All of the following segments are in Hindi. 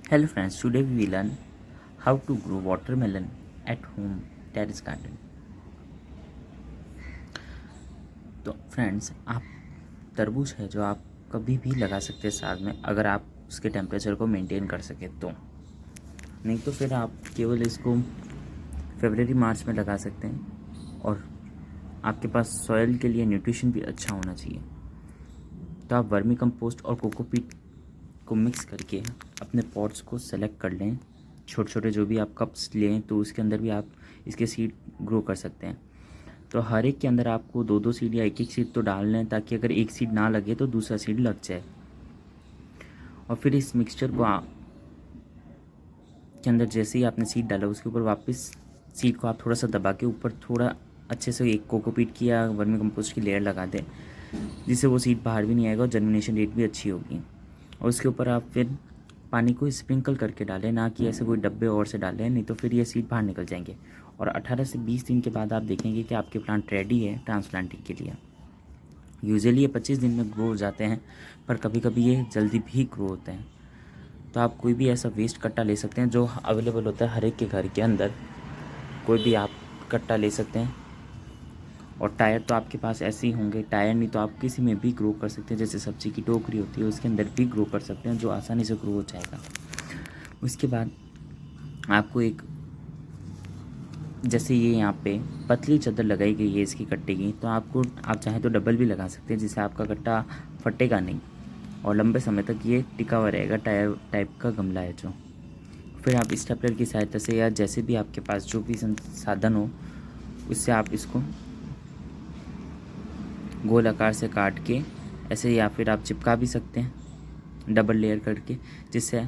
Hello friends, today we will learn how to grow watermelon at home terrace garden. तो फ्रेंड्स, आप तरबूज है जो आप कभी भी लगा सकते हैं साल में, अगर आप उसके टेम्परेचर को मेंटेन कर सके तो। नहीं तो फिर आप केवल इसको फरवरी मार्च में लगा सकते हैं और आपके पास सॉइल के लिए न्यूट्रिशन भी अच्छा होना चाहिए। तो आप वर्मी कंपोस्ट और कोकोपीट को मिक्स करके अपने पॉट्स को सेलेक्ट कर लें। छोटे छोटे जो भी आप कप्स लें तो उसके अंदर भी आप इसके सीड ग्रो कर सकते हैं। तो हर एक के अंदर आपको 2-2 सीड या एक सीड तो डाल लें, ताकि अगर एक सीड ना लगे तो दूसरा सीड लग जाए। और फिर इस मिक्सचर को के अंदर जैसे ही आपने सीड डाला उसके ऊपर वापस सीड को आप थोड़ा सा दबा के ऊपर थोड़ा अच्छे से एक कोकोपीट की या वर्मी कंपोस्ट की लेयर लगा दें, जिससे वो सीड बाहर भी नहीं आएगा और जर्मिनेशन रेट भी अच्छी होगी। और उसके ऊपर आप फिर पानी को स्प्रिंकल करके डालें, ना कि ऐसे कोई डब्बे और से डालें, नहीं तो फिर ये सीड बाहर निकल जाएंगे। और 18 से 20 दिन के बाद आप देखेंगे कि आपके प्लांट रेडी है ट्रांसप्लांटिंग के लिए। यूजुअली ये 25 दिन में ग्रो हो जाते हैं, पर कभी कभी ये जल्दी भी ग्रो होते हैं। तो आप कोई भी ऐसा वेस्ट कट्टा ले सकते हैं जो अवेलेबल होता है हर एक के घर के अंदर, कोई भी आप कट्टा ले सकते हैं। और टायर तो आपके पास ऐसे ही होंगे, टायर नहीं तो आप किसी में भी ग्रो कर सकते हैं, जैसे सब्जी की टोकरी होती है उसके अंदर भी ग्रो कर सकते हैं, जो आसानी से ग्रो हो जाएगा। उसके बाद आपको एक, जैसे ये यहाँ पे पतली चादर लगाई गई है इसकी कट्टे की, तो आप चाहें तो डबल भी लगा सकते हैं, जिससे आपका कट्टा फटेगा नहीं और लंबे समय तक ये टिका हुआ रहेगा। टायर टाइप का गमला है जो। फिर आप स्टेपलर की सहायता से या जैसे भी आपके पास जो भी संसाधन हो उससे आप इसको गोल आकार से काट के ऐसे, या फिर आप चिपका भी सकते हैं डबल लेयर करके, जिससे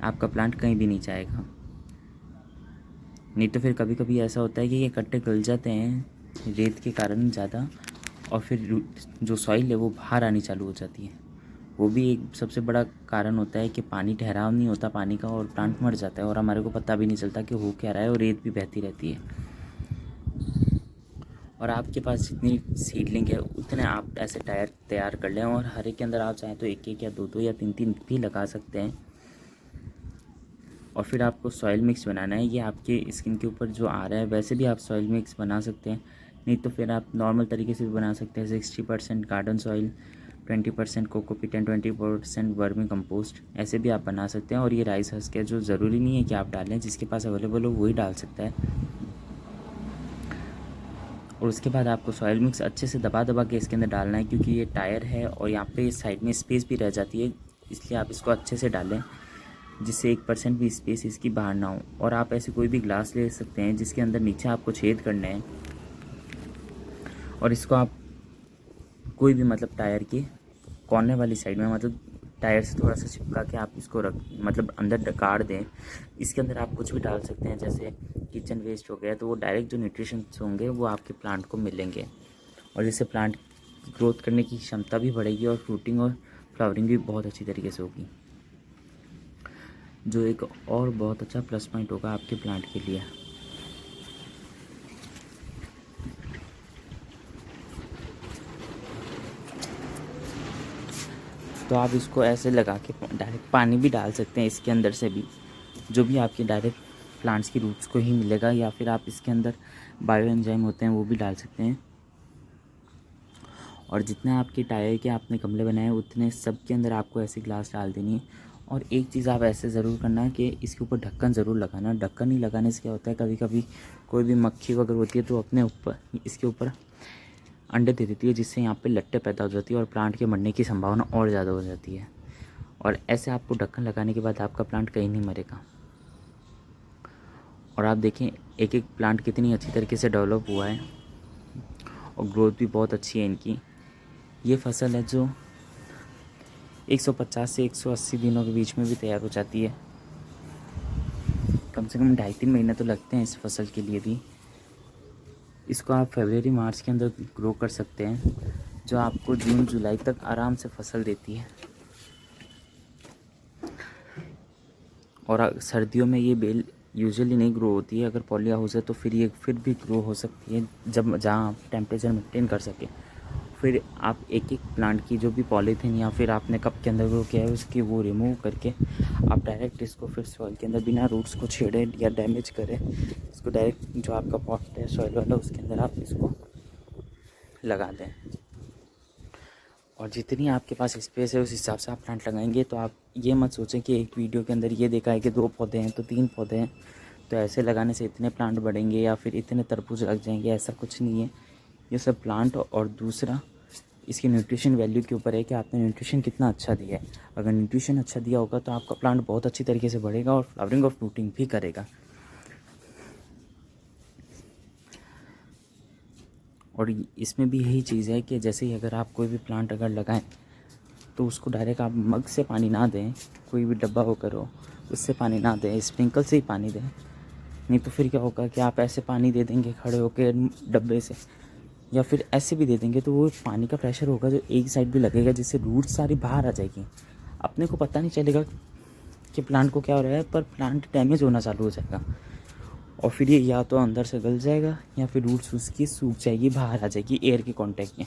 आपका प्लांट कहीं भी नहीं जाएगा। नहीं तो फिर कभी कभी ऐसा होता है कि ये कट्टे गल जाते हैं रेत के कारण ज़्यादा, और फिर जो सॉइल है वो बाहर आनी चालू हो जाती है। वो भी एक सबसे बड़ा कारण होता है कि पानी ठहराव नहीं होता पानी का, और प्लांट मर जाता है और हमारे को पता भी नहीं चलता कि हो क्या रहा है, और रेत भी बहती रहती है। और आपके पास जितनी सीडलिंग है उतने आप ऐसे टायर तैयार कर लें, और हर एक के अंदर आप चाहें तो एक एक या दो दो या तीन तीन भी लगा सकते हैं। और फिर आपको सॉइल मिक्स बनाना है, ये आपके स्किन के ऊपर जो आ रहा है वैसे भी आप सॉइल मिक्स बना सकते हैं, नहीं तो फिर आप नॉर्मल तरीके से भी बना सकते हैं। 60% garden soil, 20% cocopeat and 20% vermi compost, ऐसे भी आप बना सकते हैं। और ये राइस हस्क है जो ज़रूरी नहीं है कि आप डालें, जिसके पास अवेलेबल हो वही डाल सकता है। और उसके बाद आपको सॉइल मिक्स अच्छे से दबा दबा के इसके अंदर डालना है, क्योंकि ये टायर है और यहाँ पे साइड में स्पेस भी रह जाती है, इसलिए आप इसको अच्छे से डालें जिससे 1% भी स्पेस इसकी बाहर ना हो। और आप ऐसे कोई भी ग्लास ले सकते हैं जिसके अंदर नीचे आपको छेद करने हैं, और इसको आप कोई भी मतलब टायर के कॉर्नर वाली साइड में, मतलब टायर से थोड़ा सा चिपका के आप इसको मतलब अंदर गाड़ दें। इसके अंदर आप कुछ भी डाल सकते हैं, जैसे किचन वेस्ट हो गया, तो वो डायरेक्ट जो न्यूट्रिशंस होंगे वो आपके प्लांट को मिलेंगे, और जिससे प्लांट ग्रोथ करने की क्षमता भी बढ़ेगी और फ्रूटिंग और फ्लावरिंग भी बहुत अच्छी तरीके से होगी, जो एक और बहुत अच्छा प्लस पॉइंट होगा आपके प्लांट के लिए। तो आप इसको ऐसे लगा के डायरेक्ट पानी भी डाल सकते हैं इसके अंदर से भी, जो भी आपके डायरेक्ट प्लांट्स की रूट्स को ही मिलेगा, या फिर आप इसके अंदर बायो एंजाइम होते हैं वो भी डाल सकते हैं। और जितने आपके टायर के आपने गमले बनाए हैं उतने सब के अंदर आपको ऐसी ग्लास डाल देनी है। और एक चीज़ आप ऐसे ज़रूर करना कि इसके ऊपर ढक्कन ज़रूर लगाना। ढक्कन नहीं लगाने से क्या होता है, कभी कभी कोई भी मक्खी वगैरह होती है तो अपने ऊपर इसके ऊपर अंडे दे देती है, जिससे यहाँ पे लट्टे पैदा हो जाती है और प्लांट के मरने की संभावना और ज़्यादा हो जाती है। और ऐसे आपको ढक्कन लगाने के बाद आपका प्लांट कहीं नहीं मरेगा। और आप देखें एक एक प्लांट कितनी अच्छी तरीके से डेवलप हुआ है, और ग्रोथ भी बहुत अच्छी है इनकी। ये फसल है जो 150 से 180 दिनों के बीच में भी तैयार हो जाती है। कम से कम 2.5-3 महीने तो लगते हैं इस फसल के लिए भी। इसको आप फरवरी मार्च के अंदर ग्रो कर सकते हैं, जो आपको जून जुलाई तक आराम से फसल देती है। और सर्दियों में ये बेल यूजुअली नहीं ग्रो होती है, अगर पॉली हाउस है तो फिर ये फिर भी ग्रो हो सकती है जब जहाँ आप टेम्परेचर मेंटेन कर सके। फिर आप एक एक प्लांट की जो भी पॉलीथीन या फिर आपने कप के अंदर ग्रो किया है उसकी वो रिमूव करके आप डायरेक्ट इसको फिर सॉइल के अंदर बिना रूट्स को छेड़े या डैमेज करें, इसको डायरेक्ट जो आपका पॉट है सॉइल वाला उसके अंदर आप इसको लगा दें। और जितनी आपके पास स्पेस है उस हिसाब से आप प्लांट लगाएंगे। तो आप ये मत सोचें कि एक वीडियो के अंदर ये देखा है कि 2 पौधे हैं तो 3 पौधे हैं तो ऐसे लगाने से इतने प्लांट बढ़ेंगे या फिर इतने तरबूज लग जाएंगे, ऐसा कुछ नहीं है। ये सब प्लांट और दूसरा इसकी न्यूट्रिशन वैल्यू के ऊपर है कि आपने न्यूट्रिशन कितना अच्छा दिया है। अगर न्यूट्रिशन अच्छा दिया होगा तो आपका प्लांट बहुत अच्छी तरीके से बढ़ेगा और फ्लावरिंग और फ्रूटिंग भी करेगा। और इसमें भी यही चीज़ है कि जैसे ही अगर आप कोई भी प्लांट अगर लगाएं तो उसको डायरेक्ट आप मग से पानी ना दें, कोई भी डब्बा होकर हो उससे पानी ना दें, स्प्रिंकल से ही पानी दें। नहीं तो फिर क्या होगा कि आप ऐसे पानी दे देंगे खड़े होकर डब्बे से या फिर ऐसे भी दे देंगे तो वो पानी का प्रेशर होगा जो एक साइड भी लगेगा जिससे रूट सारी बाहर आ जाएगी। अपने को पता नहीं चलेगा कि प्लांट को क्या हो रहा है, पर प्लांट डैमेज होना चालू हो जाएगा और फिर ये या तो अंदर से गल जाएगा या फिर रूट्स उसकी सूख जाएगी, बाहर आ जाएगी एयर के कांटेक्ट में।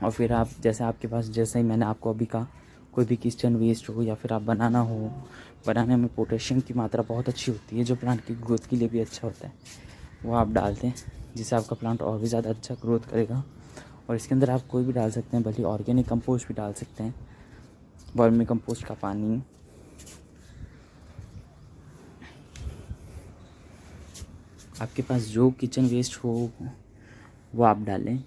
और फिर आप जैसे आपके पास जैसे ही मैंने आपको अभी कहा कोई भी किचन वेस्ट हो या फिर आप बनाना हो, बनाने में पोटेशियम की मात्रा बहुत अच्छी होती है जो प्लांट की ग्रोथ के लिए भी अच्छा होता है, वो आप डालते हैं जिससे आपका प्लांट और भी ज़्यादा अच्छा ग्रोथ करेगा। और इसके अंदर आप कोई भी डाल सकते हैं, भले ऑर्गेनिक कंपोस्ट भी डाल सकते हैं, वर्मी कंपोस्ट का पानी। आपके पास जो किचन वेस्ट हो वो आप डालें।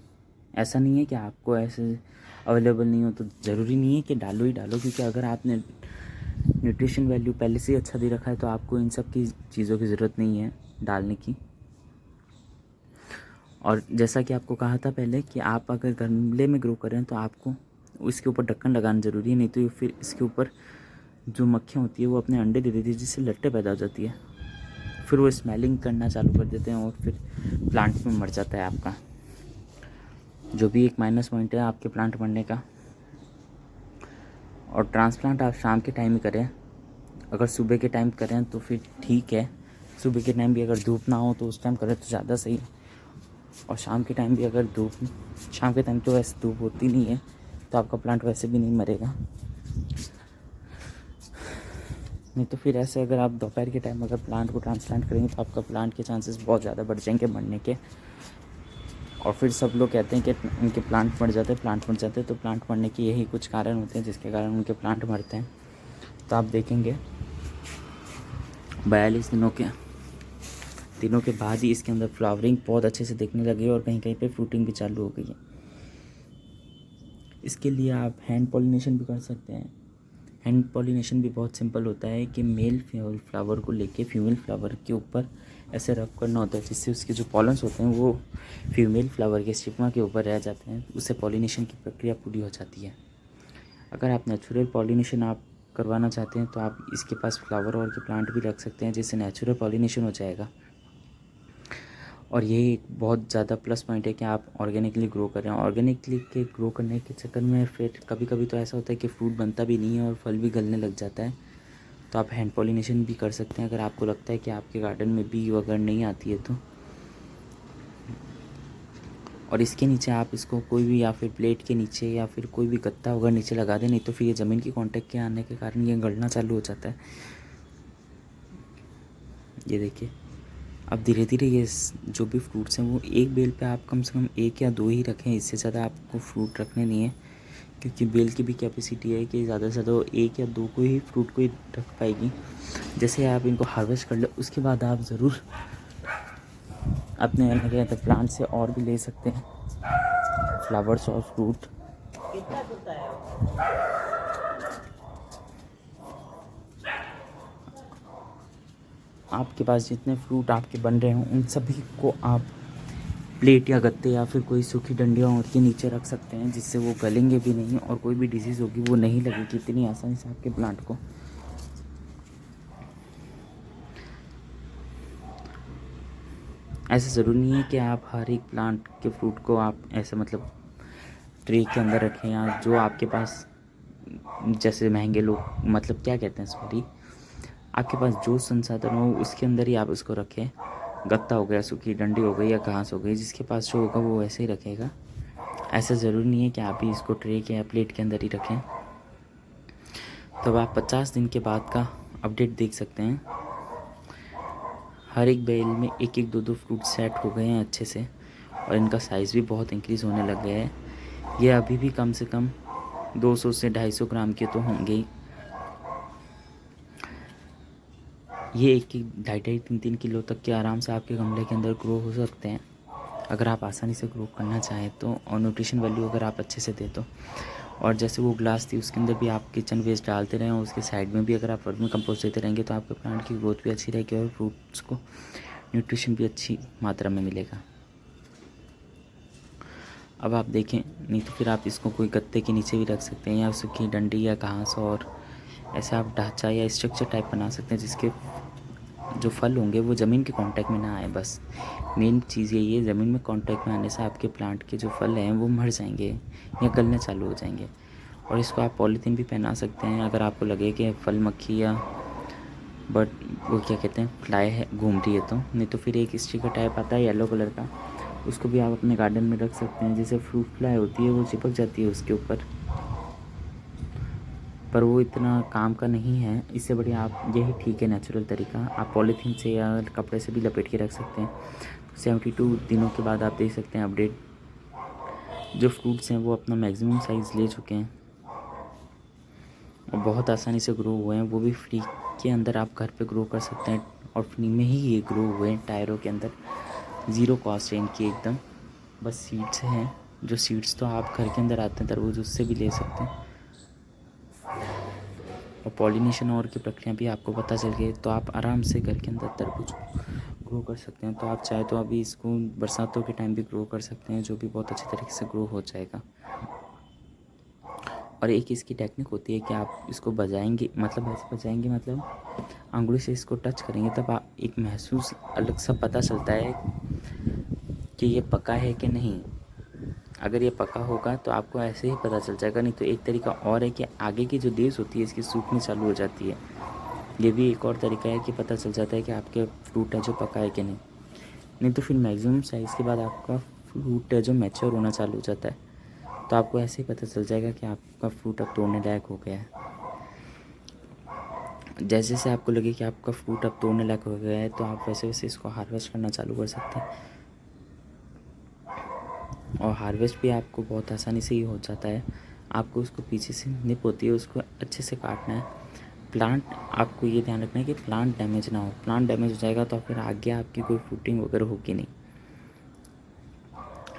ऐसा नहीं है कि आपको ऐसे अवेलेबल नहीं हो तो ज़रूरी नहीं है कि डालो ही डालो, क्योंकि अगर आपने न्यूट्रिशन वैल्यू पहले से ही अच्छा दे रखा है तो आपको इन सब की चीज़ों की ज़रूरत नहीं है डालने की। और जैसा कि आपको कहा था पहले कि आप अगर गमले में ग्रो करें तो आपको इसके ऊपर ढक्कन लगाना ज़रूरी है, नहीं तो फिर इसके ऊपर जो मक्खियाँ होती है वो अपने अंडे दे देती है जिससे लट्टे पैदा हो जाती है, फिर वो स्मेलिंग करना चालू कर देते हैं और फिर प्लांट में मर जाता है आपका, जो भी एक माइनस पॉइंट है आपके प्लांट मरने का। और ट्रांसप्लांट आप शाम के टाइम ही करें, अगर सुबह के टाइम करें तो फिर ठीक है, सुबह के टाइम भी अगर धूप ना हो तो उस टाइम करें तो ज़्यादा सही। और शाम के टाइम भी अगर धूप, शाम के टाइम तो वैसे धूप होती नहीं है तो आपका प्लांट वैसे भी नहीं मरेगा। नहीं तो फिर ऐसे अगर आप दोपहर के टाइम अगर प्लांट को ट्रांसप्लांट करेंगे तो आपका प्लांट के चांसेस बहुत ज़्यादा बढ़ जाएंगे मरने के। और फिर सब लोग कहते हैं कि उनके प्लांट मर जाते हैं, प्लांट मर जाते हैं, तो प्लांट मरने के यही कुछ कारण होते हैं जिसके कारण उनके प्लांट मरते हैं। तो आप देखेंगे 42 दिनों के बाद ही इसके अंदर फ्लावरिंग बहुत अच्छे से दिखने लगी और कहीं कहीं पे फ्रूटिंग भी चालू हो गई है। इसके लिए आप हैंड पॉलिनेशन भी कर सकते हैं। हैंड पॉलिनेशन भी बहुत सिंपल होता है कि मेल फ्लावर को लेके फीमेल फ्लावर के ऊपर ऐसे रब करना होता है जिससे उसके जो पॉलन्स होते हैं वो फीमेल फ्लावर के स्टिग्मा के ऊपर रह जाते हैं, उससे पॉलिनेशन की प्रक्रिया पूरी हो जाती है। अगर आप नेचुरल पॉलिनेशन आप करवाना चाहते हैं तो आप इसके पास फ्लावर और के प्लांट भी रख सकते हैं जिससे नेचुरल पॉलिनेशन हो जाएगा। और ये एक बहुत ज़्यादा प्लस पॉइंट है कि आप ऑर्गेनिकली ग्रो कर रहे हैं। ऑर्गेनिकली के ग्रो करने के चक्कर में फिर कभी कभी तो ऐसा होता है कि फ्रूट बनता भी नहीं है और फल भी गलने लग जाता है, तो आप हैंड पॉलिनेशन भी कर सकते हैं अगर आपको लगता है कि आपके गार्डन में बी वगैरह नहीं आती है तो। और इसके नीचे आप इसको कोई भी या फिर प्लेट के नीचे या फिर कोई भी गत्ता वगैरह नीचे लगा दें, नहीं तो फिर ये ज़मीन की कांटेक्ट के आने के कारण ये गलना चालू हो जाता है। ये देखिए अब धीरे धीरे ये जो भी फ्रूट्स हैं वो एक बेल पे आप कम से कम 1 या 2 ही रखें, इससे ज़्यादा आपको फ्रूट रखने नहीं है, क्योंकि बेल की भी कैपेसिटी है कि ज़्यादा से ज़्यादा 1 या 2 को ही फ्रूट को ही रख पाएगी। जैसे आप इनको हार्वेस्ट कर ले उसके बाद आप ज़रूर अपने लगे तो प्लांट से और भी ले सकते हैं फ्लावर्स और फ्रूट। आपके पास जितने फ्रूट आपके बन रहे हों उन सभी को आप प्लेट या गत्ते या फिर कोई सूखी डंडियाँ और के नीचे रख सकते हैं जिससे वो गलेंगे भी नहीं और कोई भी डिजीज़ होगी वो नहीं लगेगी इतनी आसानी से आपके प्लांट को। ऐसा ज़रूरी नहीं है कि आप हर एक प्लांट के फ्रूट को आप ऐसे मतलब ट्रे के अंदर रखें या जो आपके पास जैसे महंगे लोग मतलब क्या कहते हैं सॉरी, आपके पास जो संसाधन हो उसके अंदर ही आप उसको रखें। गत्ता हो गया, सूखी डंडी हो गई या घास हो गई, जिसके पास जो होगा वो वैसे ही रखेगा। ऐसा ज़रूरी नहीं है कि आप भी इसको ट्रे के या प्लेट के अंदर ही रखें। तो अब आप 50 दिन के बाद का अपडेट देख सकते हैं। हर एक बेल में एक एक दो दो फ्रूट सेट हो गए हैं अच्छे से, और इनका साइज़ भी बहुत इंक्रीज़ होने लग गया है। ये अभी भी कम से कम 200 से 250 ग्राम के तो होंगे ही। ये एक एक 2.5-3 किलो तक के आराम से आपके गमले के अंदर ग्रो हो सकते हैं, अगर आप आसानी से ग्रो करना चाहें तो, और न्यूट्रिशन वैल्यू अगर आप अच्छे से दे तो। और जैसे वो ग्लास थी उसके अंदर भी आप किचन वेस्ट डालते रहें, और उसके साइड में भी अगर आप वर्मी कंपोस्ट देते रहेंगे तो आपके प्लांट की ग्रोथ भी अच्छी रहेगी और फ्रूट्स को न्यूट्रिशन भी अच्छी मात्रा में मिलेगा। अब आप देखें, नहीं तो फिर आप इसको कोई गत्ते के नीचे भी रख सकते हैं, या सूखी डंडी या घास, और ऐसा आप ढांचा या स्ट्रक्चर टाइप बना सकते हैं जिसके जो फल होंगे वो ज़मीन के कांटेक्ट में ना आए। बस मेन चीज़ यही है, ज़मीन में कांटेक्ट में आने से आपके प्लांट के जो फल हैं वो मर जाएंगे या गलने चालू हो जाएंगे। और इसको आप पॉलीथीन भी पहना सकते हैं अगर आपको लगे कि फल मक्खी या बट वो क्या कहते हैं फ्लाई है घूम रही है तो। नहीं तो फिर एक स्टिकर टाइप आता है येलो कलर का, उसको भी आप अपने गार्डन में रख सकते हैं। जैसे फ्रूट फ्लाई होती है वो चिपक जाती है उसके ऊपर, पर वो इतना काम का नहीं है। इससे बढ़िया आप यही ठीक है नेचुरल तरीका, आप पॉलीथीन से या कपड़े से भी लपेट के रख सकते हैं। 72 दिनों के बाद आप देख सकते हैं अपडेट, जो फ्रूट्स हैं वो अपना मैक्सिमम साइज़ ले चुके हैं और बहुत आसानी से ग्रो हुए हैं। वो भी फ्री के अंदर आप घर पे ग्रो कर सकते हैं, और फ्री में ही ये ग्रो हुए हैं टायरों के अंदर। ज़ीरो कॉस्ट है इनकी एकदम, बस सीड्स हैं, जो सीड्स तो आप घर के अंदर आते हैं तरबूज उससे भी ले सकते हैं। और पॉलिनेशन और की प्रक्रिया भी आपको पता चल गई तो आप आराम से घर के अंदर तरबूज ग्रो कर सकते हैं। तो आप चाहे तो अभी इसको बरसातों के टाइम भी ग्रो कर सकते हैं, जो भी बहुत अच्छे तरीके से ग्रो हो जाएगा। और एक इसकी टेक्निक होती है कि आप इसको बजाएंगे, मतलब ऐसे बजाएंगे, मतलब अंगुली से इसको टच करेंगे, तब आप एक महसूस अलग सा पता चलता है कि ये पका है कि नहीं। अगर ये पका होगा तो आपको ऐसे ही पता चल जाएगा। नहीं तो एक तरीका और है कि आगे की जो डेज होती है इसकी सूखनी चालू हो जाती है, ये भी एक और तरीका है कि पता चल जाता है कि आपके फ्रूट है जो पका है कि नहीं। नहीं तो फिर मैक्सिमम साइज़ के बाद आपका फ्रूट है जो मैच्योर होना चालू हो जाता है, तो आपको ऐसे ही पता चल जाएगा कि आपका फ्रूट अब तोड़ने लायक हो गया है। जैसे जैसे आपको लगे कि आपका फ्रूट अब तोड़ने लायक हो गया है तो आप वैसे वैसे इसको हार्वेस्ट करना चालू कर सकते हैं। और हार्वेस्ट भी आपको बहुत आसानी से ही हो जाता है। आपको उसको पीछे से निप होती है, उसको अच्छे से काटना है। प्लांट आपको ये ध्यान रखना है कि प्लांट डैमेज ना हो। प्लांट डैमेज हो जाएगा तो फिर आगे आपकी कोई फ्रूटिंग वगैरह होगी नहीं।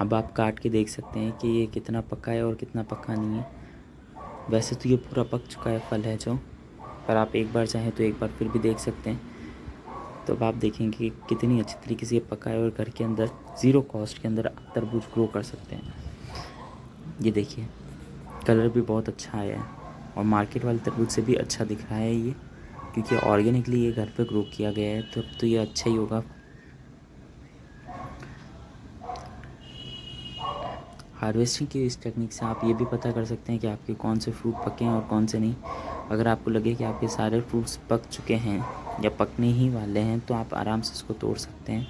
अब आप काट के देख सकते हैं कि ये कितना पका है और कितना पका नहीं है। वैसे तो ये पूरा पक चुका है फल है जो, पर आप एक बार चाहें तो एक बार फिर भी देख सकते हैं। तो अब आप देखेंगे कि कितनी अच्छी तरीके से ये पका है, और घर के अंदर ज़ीरो कॉस्ट के अंदर आप तरबूज ग्रो कर सकते हैं। ये देखिए कलर भी बहुत अच्छा आया है, और मार्केट वाले तरबूज से भी अच्छा दिख रहा है ये, क्योंकि ऑर्गेनिकली ये घर पे ग्रो किया गया है, तो अब तो ये अच्छा ही होगा। हार्वेस्टिंग की इस टेक्निक से आप ये भी पता कर सकते हैं कि आपके कौन से फ्रूट पके हैं और कौन से नहीं। अगर आपको लगे कि आपके सारे फ्रूट्स पक चुके हैं या पकने ही वाले हैं तो आप आराम से इसको तोड़ सकते हैं।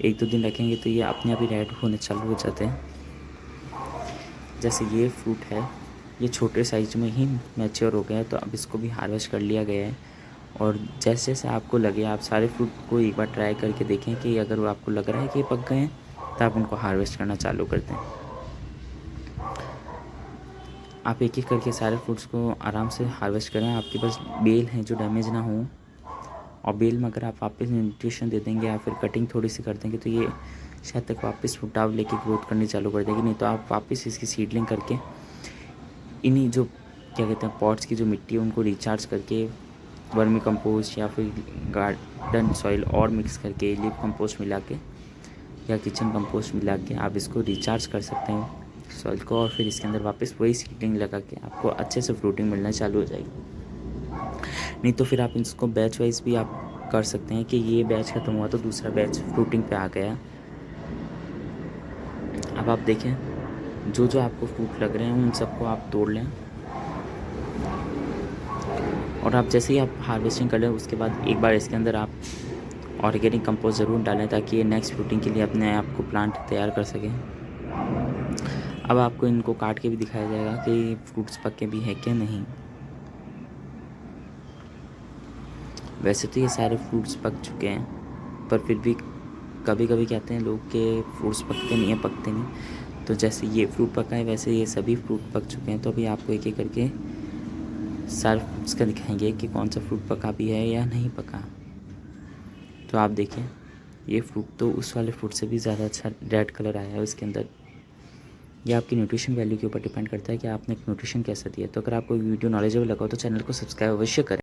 1-2 दिन रखेंगे तो ये अपने आप ही रेड होने चालू हो जाते हैं। जैसे ये फ्रूट है, ये छोटे साइज में ही मैच्योर हो गया है, तो अब इसको भी हार्वेस्ट कर लिया गया है। और जैसे जैसे आपको लगे आप सारे फ्रूट को एक बार ट्राई करके देखें कि अगर वो आपको लग रहा है कि ये पक गए हैं तो आप उनको हार्वेस्ट करना चालू कर दें। आप एक एक करके सारे फ्रूट्स को आराम से हार्वेस्ट करें। आपके पास बेल हैं जो डैमेज ना हो, और बेल में अगर आप वापस न्यूट्रिशन दे देंगे या फिर कटिंग थोड़ी सी कर देंगे तो ये शायद तक वापस फुटाव लेके ग्रोथ करनी चालू कर देगी। नहीं तो आप वापस इसकी सीडलिंग करके इन्हीं जो क्या कहते हैं पॉट्स की जो मिट्टी है उनको रिचार्ज करके वर्मी कंपोस्ट या फिर गार्डन सॉइल और मिक्स करके लीफ कंपोस्ट मिला के या किचन कंपोस्ट मिला के आप इसको रिचार्ज कर सकते हैं सॉइल को, और फिर इसके अंदर वापस वही सीडलिंग लगा के आपको अच्छे से फ्रूटिंग मिलना चालू हो जाएगी। नहीं तो फिर आप इसको बैच वाइज भी आप कर सकते हैं कि ये बैच खत्म हुआ तो दूसरा बैच फ्रूटिंग पे आ गया। अब आप देखें जो जो आपको फ्रूट लग रहे हैं उन सबको आप तोड़ लें, और आप जैसे ही आप हार्वेस्टिंग कर लें उसके बाद एक बार इसके अंदर आप ऑर्गेनिक कंपोस्ट ज़रूर डालें ताकि ये नेक्स्ट फ्रूटिंग के लिए अपने आप को प्लांट तैयार कर सकें। अब आपको इनको काट के भी दिखाया जाएगा कि फ्रूट्स पके भी हैं क्या नहीं। वैसे तो ये सारे फ्रूट्स पक चुके हैं, पर फिर भी कभी कभी कहते हैं लोग कि फ्रूट्स पकते नहीं हैं, पकते नहीं। तो जैसे ये फ्रूट पका है वैसे ये सभी फ्रूट पक चुके हैं। तो अभी आपको एक एक करके सारे फ्रूट्स का दिखाएंगे कि कौन सा फ्रूट पका भी है या नहीं पका। तो आप देखें, ये फ्रूट तो उस वाले फ्रूट से भी ज़्यादा अच्छा रेड कलर आया है उसके अंदर। ये आपकी न्यूट्रिशन वैल्यू के ऊपर डिपेंड करता है कि आपने न्यूट्रिशन कैसा दिया है। तो अगर आपको वीडियो नॉलेजेबल लगा हो तो चैनल को सब्सक्राइब अवश्य करें।